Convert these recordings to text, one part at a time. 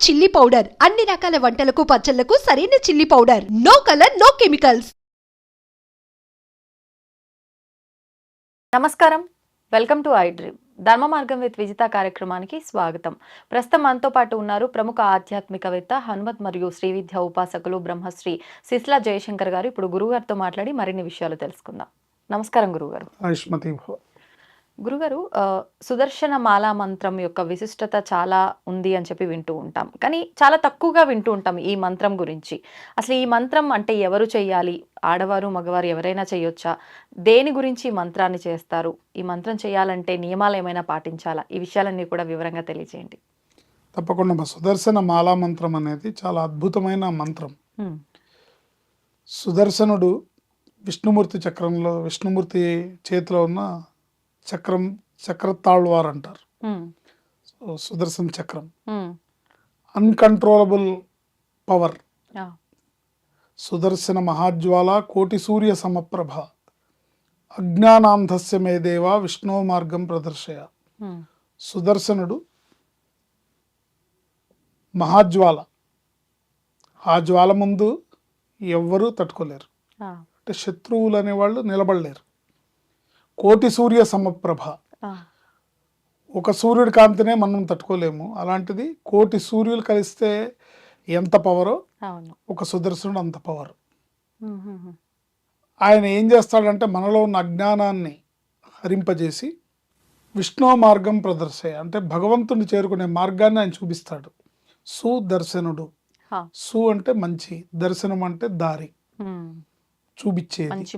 Chilli powder అన్ని రకాల వంటలకు పచ్చళ్లకు సరైన chilli powder. No colour, no chemicals. నమస్కారం, welcome to I Dream. Dharma Margam with Vijitha కార్యక్రమానికి స్వాగతం. ప్రస్తుతం మనతో పాటు ఉన్నారు ప్రముఖ ఆధ్యాత్మికవేత్త, హనుమత్ మరియు శ్రీ విద్య ఉపాసకులు బ్రహ్మశ్రీ సిస్లా జయశంకర్ గారు. ఇప్పుడు గురుగారితో మాట్లాడి మరిన్ని విషయాలు తెలుసుకుందాం. నమస్కారం గురుగారు. గురుగారు, సుదర్శన మాలా మంత్రం యొక్క విశిష్టత చాలా ఉంది అని చెప్పి వింటూ ఉంటాం, కానీ చాలా తక్కువగా వింటూ ఉంటాం ఈ మంత్రం గురించి. అసలు ఈ మంత్రం అంటే ఎవరు చేయాలి? ఆడవారు మగవారు ఎవరైనా చేయొచ్చా? దేని గురించి ఈ మంత్రాన్ని చేస్తారు? ఈ మంత్రం చేయాలంటే నియమాలు ఏమైనా పాటించాలా? ఈ విషయాలన్నీ కూడా వివరంగా తెలియజేయండి. తప్పకుండా. సుదర్శన మాలా మంత్రం అనేది చాలా అద్భుతమైన మంత్రం. సుదర్శనుడు విష్ణుమూర్తి చేతిలో ఉన్న చక్రతాళ్వార్ అంటారు. సుదర్శన చక్రం అన్కంట్రోలబుల్ పవర్. సుదర్శన మహాజ్వాల కోటి సూర్య సమప్రభ అజ్ఞానాంధస్య మే దేవ విష్ణు మార్గం ప్రదర్శయ. సుదర్శనుడు మహాజ్వాల. ఆ జ్వాల ముందు ఎవ్వరూ తట్టుకోలేరు. అంటే శత్రువులు అనేవాళ్ళు నిలబడలేరు. కోటి సూర్య సమప్రభ. ఒక సూర్యుడి కాంతినే మనం తట్టుకోలేము, అలాంటిది కోటి సూర్యులు కలిస్తే ఎంత పవరో ఒక సుదర్శనుడు అంత పవర్. ఆయన ఏం చేస్తాడంటే మనలో ఉన్న అజ్ఞానాన్ని హరింపజేసి విష్ణు మార్గం ప్రదర్శయ, అంటే భగవంతుని చేరుకునే మార్గాన్ని ఆయన చూపిస్తాడు. సుదర్శనుడు. సు అంటే మంచి, దర్శనం అంటే దారి చూపించేది, మంచి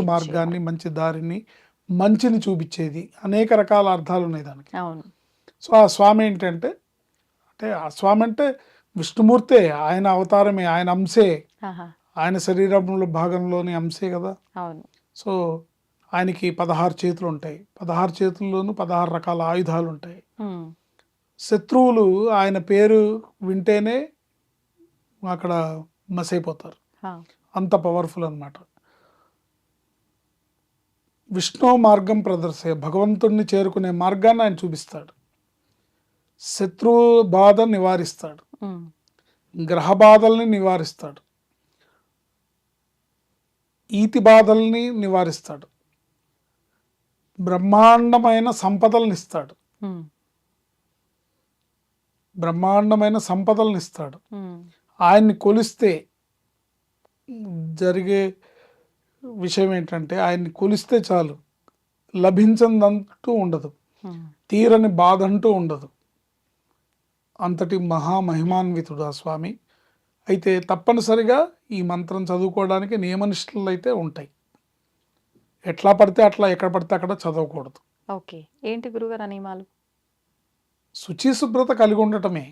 మార్గాన్ని, మంచి దారిని, మంచిని చూపించేది. అనేక రకాల అర్థాలు ఉన్నాయి దానికి. సో ఆ స్వామి ఏంటంటే, ఆ స్వామి అంటే విష్ణుమూర్తే, ఆయన అవతారమే, ఆయన అంశే, ఆయన శరీరంలో భాగంలోని అంశే కదా. సో ఆయనకి 16 చేతులు ఉంటాయి. 16 చేతుల్లోనూ 16 రకాల ఆయుధాలు ఉంటాయి. శత్రువులు ఆయన పేరు వింటేనే అక్కడ మసైపోతారు, అంత పవర్ఫుల్ అన్నమాట. విష్ణు మార్గం ప్రదర్శయ, భగవంతుణ్ణి చేరుకునే మార్గాన్ని ఆయన చూపిస్తాడు. శత్రు బాధ నివారిస్తాడు, గ్రహ బాధల్ని నివారిస్తాడు, ఈతి బాధల్ని నివారిస్తాడు, బ్రహ్మాండమైన సంపదలను ఇస్తాడు. బ్రహ్మాండమైన సంపదలను ఇస్తాడు. ఆయన్ని కొలిస్తే జరిగే విషయం ఏంటంటే, ఆయన్ని కొలిస్తే చాలు, లభించదంటూ ఉండదు, తీరని బాధ అంటూ ఉండదు. అంతటి మహామహిమాన్వితుడు ఆ స్వామి. అయితే తప్పనిసరిగా ఈ మంత్రం చదువుకోవడానికి నియమనిష్టలు అయితే ఉంటాయి. ఎట్లా పడితే అట్లా, ఎక్కడ పడితే అక్కడ చదవకూడదు. ఓకే, ఏంటి గురుగారు నియమాలు? శుచి శుభ్రత కలిగి ఉండటమే.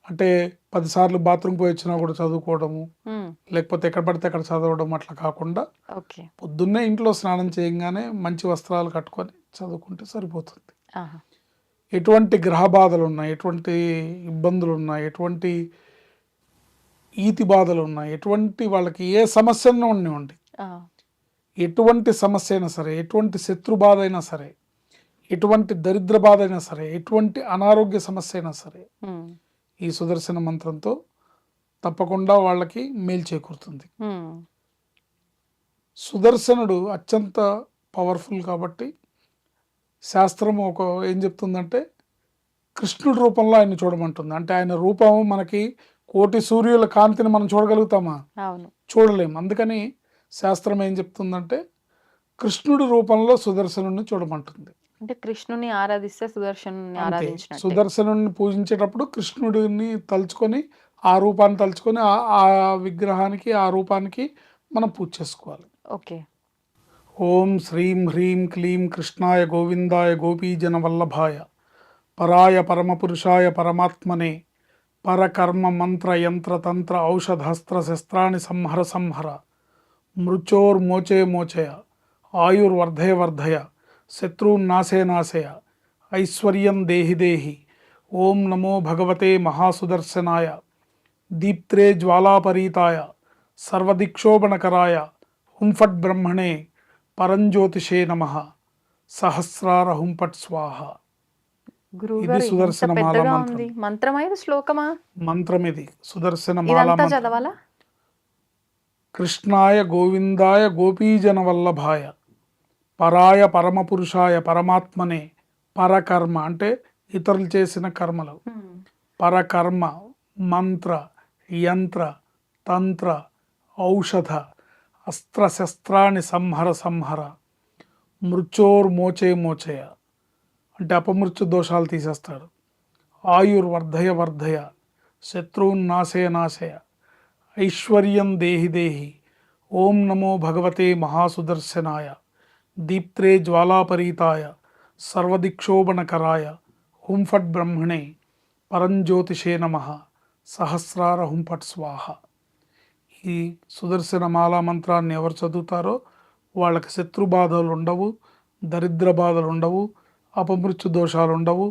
అంటే 10 సార్లు బాత్రూమ్ పోయి వచ్చినా కూడా చదువుకోవడము, లేకపోతే ఎక్కడ పడితే అక్కడ చదవడం అట్లా కాకుండా పొద్దున్నే ఇంట్లో స్నానం చేయగానే మంచి వస్త్రాలు కట్టుకొని చదువుకుంటే సరిపోతుంది. ఎటువంటి గ్రహ బాధలు ఉన్నాయి, ఎటువంటి ఇబ్బందులు ఉన్నాయి, ఎటువంటి ఈతి బాధలు ఉన్నాయి, ఎటువంటి వాళ్ళకి ఏ సమస్యను ఉండి, ఎటువంటి సమస్య అయినా సరే, ఎటువంటి శత్రు బాధ అయినా సరే, ఎటువంటి దరిద్ర బాధ అయినా సరే, ఎటువంటి అనారోగ్య సమస్య అయినా సరే, ఈ సుదర్శన మంత్రంతో తప్పకుండా వాళ్ళకి మేలు చేకూరుతుంది. సుదర్శనుడు అత్యంత పవర్ఫుల్ కాబట్టి శాస్త్రం ఏం చెప్తుందంటే, కృష్ణుడి రూపంలో ఆయన చూడమంటుంది. అంటే ఆయన రూపం మనకి కోటి సూర్యుల కాంతిని మనం చూడగలుగుతామా? చూడలేము. అందుకని శాస్త్రం ఏం చెప్తుందంటే, కృష్ణుడి రూపంలో సుదర్శనుడిని చూడమంటుంది. అంటే కృష్ణుని ఆరాధిస్తే సుదర్శనుడిని పూజించేటప్పుడు కృష్ణుడిని తలుచుకొని, ఆ రూపాన్ని తలుచుకొని, ఆ విగ్రహానికి, ఆ రూపానికి మనం పూజ చేసుకోవాలి. ఓకే. ఓం శ్రీం హ్రీం క్లీం కృష్ణాయ గోవిందాయ గోపీజన వల్లభాయ పరాయ పరమపురుషాయ పరమాత్మనే పరకర్మ మంత్ర యంత్ర తంత్ర ఔషధాస్త్ర శస్త్రాన్ని సంహర మృచోర్మోచే మోచయ ఆయుర్వర్ధయ వర్ధయ శత్రున్నాశయ ఐశ్వర్యం దేహి. ఓం నమో భగవతే మహాసుదర్శనాయ దీప్త్రే జ్వాలాపరీతాయ సర్వదిక్షోభణకరాయ హుంఫట్ బ్రహ్మణే పరంజ్యోతిషే నమః సహస్రార హుంఫట్ స్వాహ. గురువు ఇది గారు ఇంత సుదర్శన మాల పెద్దగా మంత్రం. ఉంది. మంత్రమా ఇది శ్లోకమా? మంత్రం ఇది సుదర్శన మాల ఇదంతా మంత్రం. చదవాలా? కృష్ణాయ గోవిందాయ గోపీజన వల్లభాయ పరాయ పరమపురుషాయ పరమాత్మనే పరకర్మ అంటే ఇతరులు చేసిన కర్మలు, పరకర్మ మంత్ర యంత్ర తంత్ర ఔషధ అస్త్రశస్త్రాన్ని సంహర సంహర మృత్యోర్మోచే మోచయ అంటే అపమృత్యు దోషాలు తీసేస్తాడు. ఆయుర్వర్ధయ వర్ధయ శత్రువున్నాశయ నాశయ ఐశ్వర్యం దేహి దేహి ఓం నమో భగవతే మహాసుదర్శనాయ దీప్త్రే జ్వాలాపరీతాయ సర్వదిక్షోభణకరాయ హుం ఫట్ బ్రహ్మణే పరంజ్యోతిషే నమః సహస్రార హుం ఫట్ స్వాహ. ఈ సుదర్శన మాలా మంత్రాన్ని ఎవరు చదువుతారో వాళ్ళకి శత్రు బాధలు ఉండవు, దరిద్ర బాధలు ఉండవు, అపమృత్యు దోషాలు ఉండవు,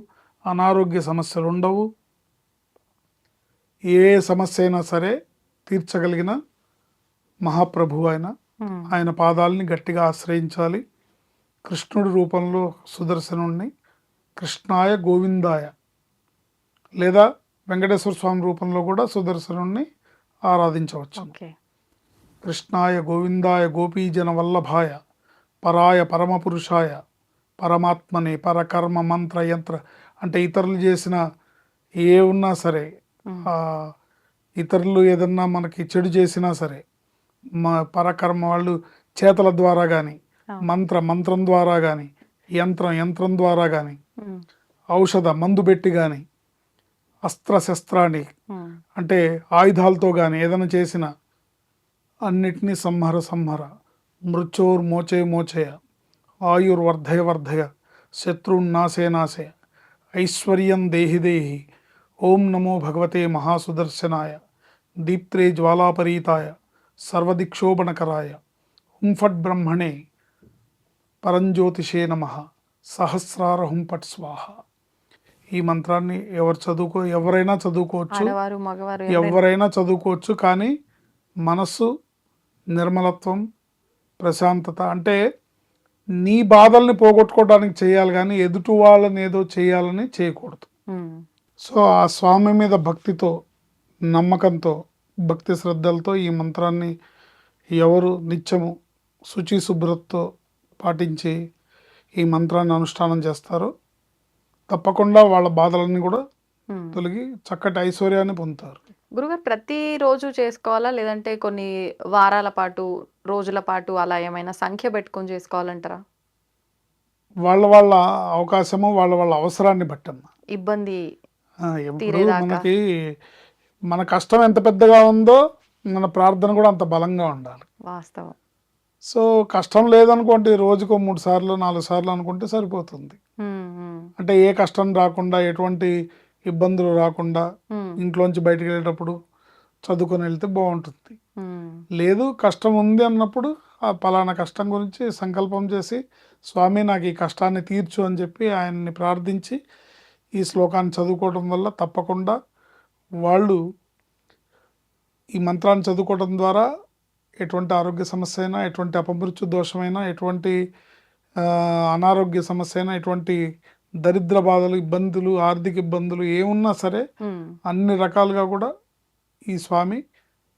అనారోగ్య సమస్యలు ఉండవు. ఏ సమస్య అయినా సరే తీర్చగలిగిన మహాప్రభు ఆయన పాదాలని గట్టిగా ఆశ్రయించాలి. కృష్ణుడి రూపంలో సుదర్శనుణ్ణి కృష్ణాయ గోవిందాయ లేదా వెంకటేశ్వర స్వామి రూపంలో కూడా సుదర్శనుణ్ణి ఆరాధించవచ్చు. కృష్ణాయ గోవిందాయ గోపీజన వల్లభాయ పరాయ పరమపురుషాయ పరమాత్మనే పరకర్మ మంత్ర యంత్ర అంటే ఇతరులు చేసిన ఏ ఉన్నా సరే, ఇతరులు ఏదన్నా మనకి చెడు చేసినా సరే, మా పరకర్మ వాళ్ళు చేతల ద్వారా కానీ, మంత్రం ద్వారా కానీ, యంత్రం ద్వారా కానీ, ఔషధ మందు పెట్టి కానీ, అస్త్రశస్త్రాన్ని అంటే ఆయుధాలతో కానీ ఏదైనా చేసిన అన్నిటినీ సంహర సంహర మృత్యోర్మోచే మోచయ ఆయుర్వర్ధయ వర్ధయ శత్రున్నాశే నాశయ ఐశ్వర్యం దేహి దేహి ఓం నమో భగవతే మహాసుదర్శనాయ దీప్త్రే జ్వాలాపరీతాయ సర్వదిక్షోభణకరాయ హుం ఫట్ బ్రహ్మణే పరంజ్యోతిషే నమః సహస్రార హుం ఫట్ స్వాహ. ఈ మంత్రాన్ని ఎవరైనా చదువుకోవచ్చు, ఎవరైనా చదువుకోవచ్చు. కానీ మనస్సు నిర్మలత్వం, ప్రశాంతత అంటే నీ బాధల్ని పోగొట్టుకోవడానికి చేయాలి, కానీ ఎదుటి వాళ్ళని ఏదో చేయాలని చేయకూడదు. సో ఆ స్వామి మీద భక్తితో, నమ్మకంతో, భక్తి శ్రద్ధలతో ఈ మంత్రాన్ని ఎవరు నిత్యము శుచి శుభ్రతతో పాటించి ఈ మంత్రాన్ని అనుష్ఠానం చేస్తారో తప్పకుండా వాళ్ళ బాధలన్నీ కూడా తొలగి చక్కటి ఐశ్వర్యాన్ని పొందుతారు. గురుగారు ప్రతిరోజు చేసుకోవాలా, లేదంటే కొన్ని వారాల పాటు, రోజుల పాటు అలా ఏమైనా సంఖ్య పెట్టుకొని చేసుకోవాలంటారా? వాళ్ళ అవకాశము, వాళ్ళ అవసరాన్ని బట్టమ్మా. ఇబ్బంది ఎప్పుడు మనకి మన కష్టం ఎంత పెద్దగా ఉందో మన ప్రార్థన కూడా అంత బలంగా ఉండాలి. వాస్తవం. సో కష్టం లేదనుకోండి, రోజుకో 3 సార్లు 4 సార్లు అనుకుంటే సరిపోతుంది. అంటే ఏ కష్టం రాకుండా, ఎటువంటి ఇబ్బందులు రాకుండా ఇంట్లోంచి బయటకు వెళ్ళేటప్పుడు చదువుకొని వెళ్తే బాగుంటుంది. లేదు కష్టం ఉంది అన్నప్పుడు ఆ పలానా కష్టం గురించి సంకల్పం చేసి స్వామి నాకు ఈ కష్టాన్ని తీర్చు అని చెప్పి ఆయన్ని ప్రార్థించి ఈ శ్లోకాన్ని చదువుకోవడం వల్ల తప్పకుండా వాళ్ళు ఈ మంత్రాన్ని చదువుకోవడం ద్వారా ఎటువంటి ఆరోగ్య సమస్య అయినా, ఎటువంటి అపమృత్యు దోషమైనా, ఎటువంటి అనారోగ్య సమస్య అయినా, ఎటువంటి దరిద్ర బాధలు, ఇబ్బందులు, ఆర్థిక ఇబ్బందులు ఏమున్నా సరే అన్ని రకాలుగా కూడా ఈ స్వామి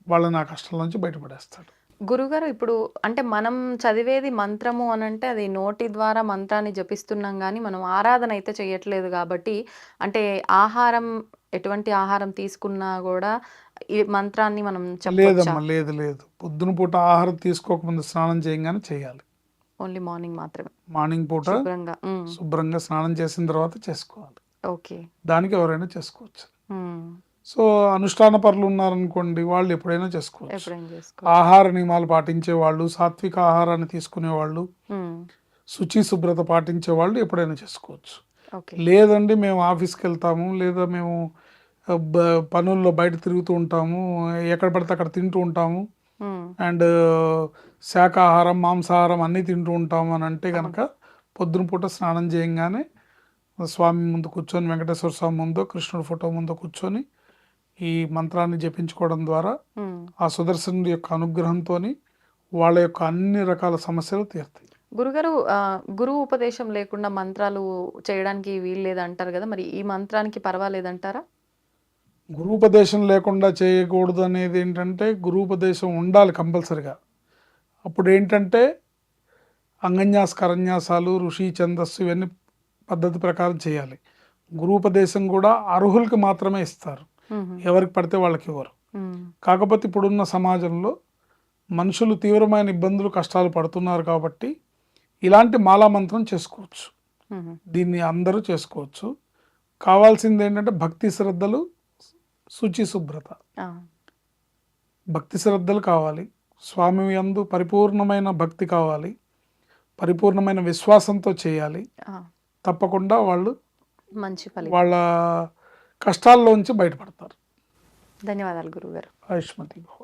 వాళ్ళని ఆ కష్టాల నుంచి బయటపడేస్తాడు. గురుగారు ఇప్పుడు అంటే మనం చదివేది మంత్రము అని అంటే అది నోటి ద్వారా మంత్రాన్ని జపిస్తున్నాం, కానీ మనం ఆరాధన అయితే చేయట్లేదు. కాబట్టి అంటే ఆహారం, ఎటువంటి ఆహారం తీసుకున్నా కూడా ఈ మంత్రాన్ని మనం లేదమ్మా, లేదు. పొద్దున పూట ఆహారం తీసుకోకముందు స్నానం చేయగానే చేయాలి. ఓన్లీ మార్నింగ్ మాత్రమే. మార్నింగ్ పూట శుభ్రంగా స్నానం చేసిన తర్వాత చేసుకోవాలి. ఓకే, దానికి ఎవరైనా చేసుకోవచ్చు. సో అనుష్ఠాన పరులు ఉన్నారనుకోండి, వాళ్ళు ఎప్పుడైనా చేసుకోవచ్చు. ఆహార నియమాలు పాటించే వాళ్ళు, సాత్విక ఆహారాన్ని తీసుకునే వాళ్ళు, శుచి శుభ్రత పాటించే వాళ్ళు ఎప్పుడైనా చేసుకోవచ్చు. లేదండి మేము ఆఫీస్కి వెళ్తాము, లేదా మేము పనుల్లో బయట తిరుగుతూ ఉంటాము, ఎక్కడ పడితే అక్కడ తింటూ ఉంటాము, అండ్ శాకాహారం మాంసాహారం అన్నీ తింటూ ఉంటాము అని అంటే కనుక పొద్దున పూట స్నానం చేయగానే స్వామి ముందు కూర్చొని, వెంకటేశ్వర స్వామి ముందు, కృష్ణుడి ఫోటో ముందు కూర్చొని ఈ మంత్రాన్ని జపించుకోవడం ద్వారా ఆ సుదర్శనుడి యొక్క అనుగ్రహంతో వాళ్ళ యొక్క అన్ని రకాల సమస్యలు తీరుతాయి. గురుగారు గురువు ఉపదేశం లేకుండా మంత్రాలు చేయడానికి వీలు లేదంటారు కదా, మరి ఈ మంత్రానికి పర్వాలేదంటారా? గురూపదేశం లేకుండా చేయకూడదు అనేది ఏంటంటే, గురూపదేశం ఉండాలి కంపల్సరిగా. అప్పుడు ఏంటంటే అంగన్యాస కరన్యాసాలు, ఋషి ఛందస్సు ఇవన్నీ పద్ధతి ప్రకారం చేయాలి. గురూపదేశం కూడా అర్హులకి మాత్రమే ఇస్తారు, ఎవరికి పడితే వాళ్ళకి ఇవ్వరు. కాకపోతే ఇప్పుడున్న సమాజంలో మనుషులు తీవ్రమైన ఇబ్బందులు కష్టాలు పడుతున్నారు కాబట్టి ఇలాంటి మాలామంత్రం చేసుకోవచ్చు. దీన్ని అందరూ చేసుకోవచ్చు. కావాల్సింది ఏంటంటే భక్తి శ్రద్ధలు, శుచి శుభ్రత. భక్తి శ్రద్ధలు కావాలి, స్వామి యందు పరిపూర్ణమైన భక్తి కావాలి, పరిపూర్ణమైన విశ్వాసంతో చేయాలి. తప్పకుండా వాళ్ళు మంచి ఫలితం, వాళ్ళ కష్టాల్లోంచి బయటపడతారు. ధన్యవాదాలు గురుగారు. ఆయుష్మతి భవ.